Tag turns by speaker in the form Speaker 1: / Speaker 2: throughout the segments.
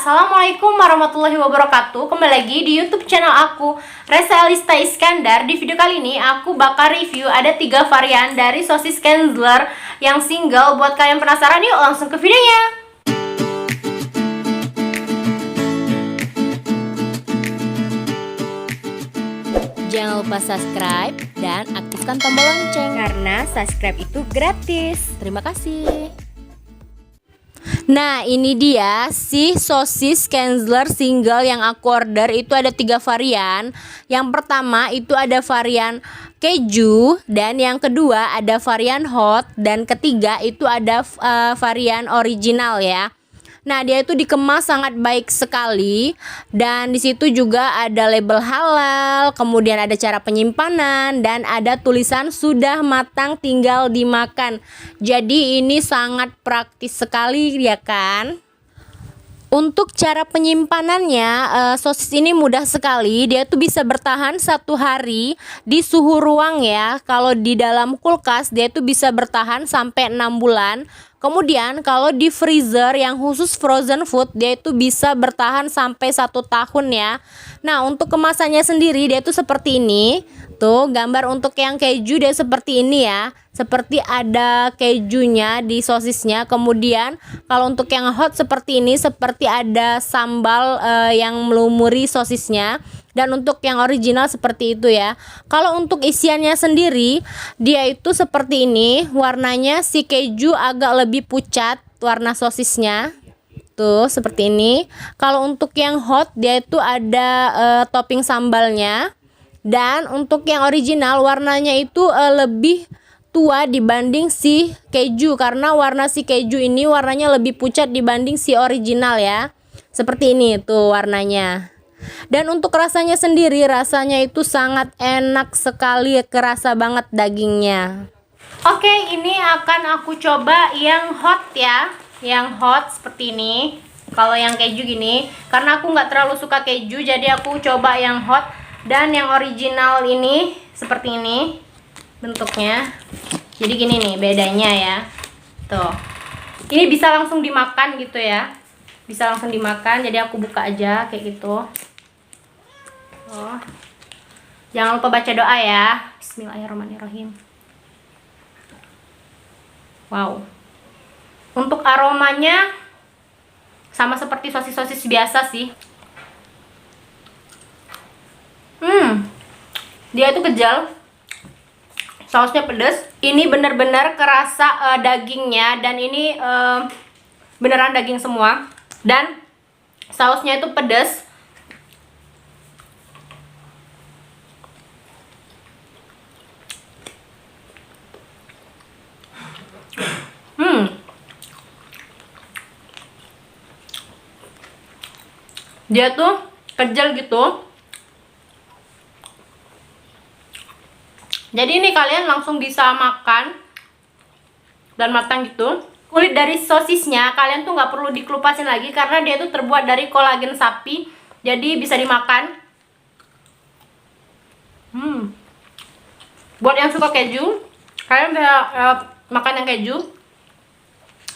Speaker 1: Assalamualaikum warahmatullahi wabarakatuh. Kembali lagi di YouTube channel aku, Resa Elista Iskandar. Di video kali ini aku bakal review ada 3 varian dari sosis Kenzler yang single. Buat kalian penasaran, yuk langsung ke videonya.
Speaker 2: Jangan lupa subscribe dan aktifkan tombol lonceng
Speaker 1: Karena subscribe itu gratis.
Speaker 2: Terima kasih. Nah, ini dia si sosis Kenzler single yang aku order. Itu ada 3 varian. Yang pertama itu ada varian keju, dan yang kedua ada varian hot, dan ketiga itu ada varian original ya. Nah, dia itu dikemas sangat baik sekali, dan di situ juga ada label halal, kemudian ada cara penyimpanan, dan ada tulisan sudah matang tinggal dimakan. Jadi ini sangat praktis sekali ya kan? Untuk cara penyimpanannya, sosis ini mudah sekali. Dia tuh bisa bertahan 1 hari di suhu ruang ya. Kalau di dalam kulkas dia tuh bisa bertahan sampai 6 bulan. Kemudian kalau di freezer yang khusus frozen food, dia itu bisa bertahan sampai 1 tahun ya. Nah, untuk kemasannya sendiri dia tuh seperti ini. Tuh gambar untuk yang keju dia seperti ini ya. Seperti ada kejunya di sosisnya. Kemudian kalau untuk yang hot seperti ini, seperti ada sambal yang melumuri sosisnya. Dan untuk yang original seperti itu ya. Kalau untuk isiannya sendiri, dia itu seperti ini. Warnanya si keju agak lebih pucat warna sosisnya. Tuh seperti ini. Kalau untuk yang hot, dia itu ada topping sambalnya. Dan untuk yang original warnanya itu lebih tua dibanding si keju, karena warna si keju ini warnanya lebih pucat dibanding si original ya. Seperti ini tuh warnanya. Dan untuk rasanya sendiri, rasanya itu sangat enak sekali, kerasa banget dagingnya.
Speaker 1: Oke, ini akan aku coba yang hot ya. Yang hot seperti ini. Kalau yang keju gini, karena aku nggak terlalu suka keju, jadi aku coba yang hot. Dan yang original ini seperti ini bentuknya. Jadi gini nih bedanya ya. Tuh. Ini bisa langsung dimakan gitu ya. Bisa langsung dimakan, jadi aku buka aja kayak gitu. Oh. Jangan lupa baca doa ya. Bismillahirrahmanirrahim. Wow. Untuk aromanya sama seperti sosis-sosis biasa sih. Dia itu kejal. Sausnya pedas. Ini benar-benar kerasa dagingnya, dan ini beneran daging semua. Dan sausnya itu pedas. Dia tuh kejal gitu. Jadi ini kalian langsung bisa makan dan matang gitu. Kulit dari sosisnya kalian tuh nggak perlu dikelupasin lagi, karena dia tuh terbuat dari kolagen sapi. Jadi bisa dimakan. Buat yang suka keju, kalian bisa makan yang keju.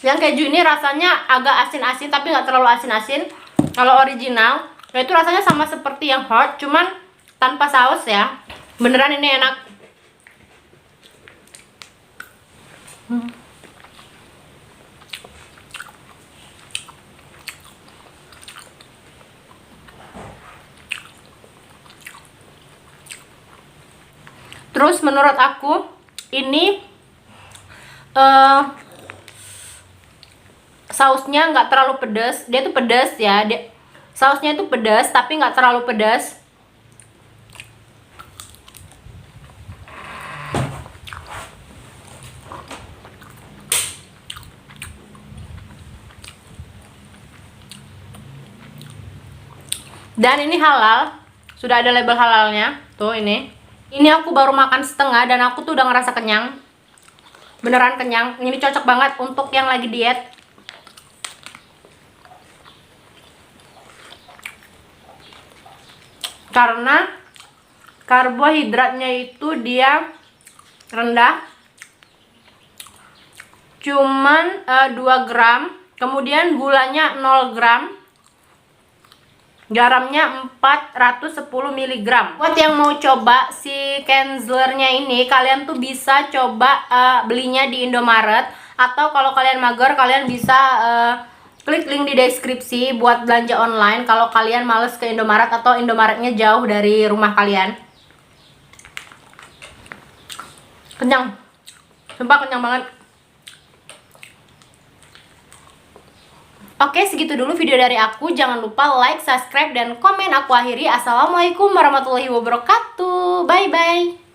Speaker 1: Yang keju ini rasanya agak asin-asin, tapi nggak terlalu asin-asin. Kalau original, itu rasanya sama seperti yang hot, cuman tanpa saus ya. Beneran ini enak. Terus menurut aku ini sausnya nggak terlalu pedas. Dia tuh pedas ya. Sausnya itu pedas tapi nggak terlalu pedas. Dan ini halal, sudah ada label halalnya. Tuh ini. Ini aku baru makan setengah dan aku tuh udah ngerasa kenyang. Beneran kenyang. Ini cocok banget untuk yang lagi diet. Karena karbohidratnya itu dia rendah. Cuman 2 gram. Kemudian gulanya 0 gram. Garamnya 410 mg. Buat yang mau coba si Kenzlernya ini, kalian tuh bisa coba belinya di Indomaret, atau kalau kalian mager kalian bisa klik link di deskripsi buat belanja online kalau kalian males ke Indomaret atau Indomaretnya jauh dari rumah kalian. Kenyang, sumpah kenyang banget. Oke, segitu dulu video dari aku. Jangan lupa like, subscribe, dan komen. Aku akhiri. Assalamualaikum warahmatullahi wabarakatuh. Bye-bye.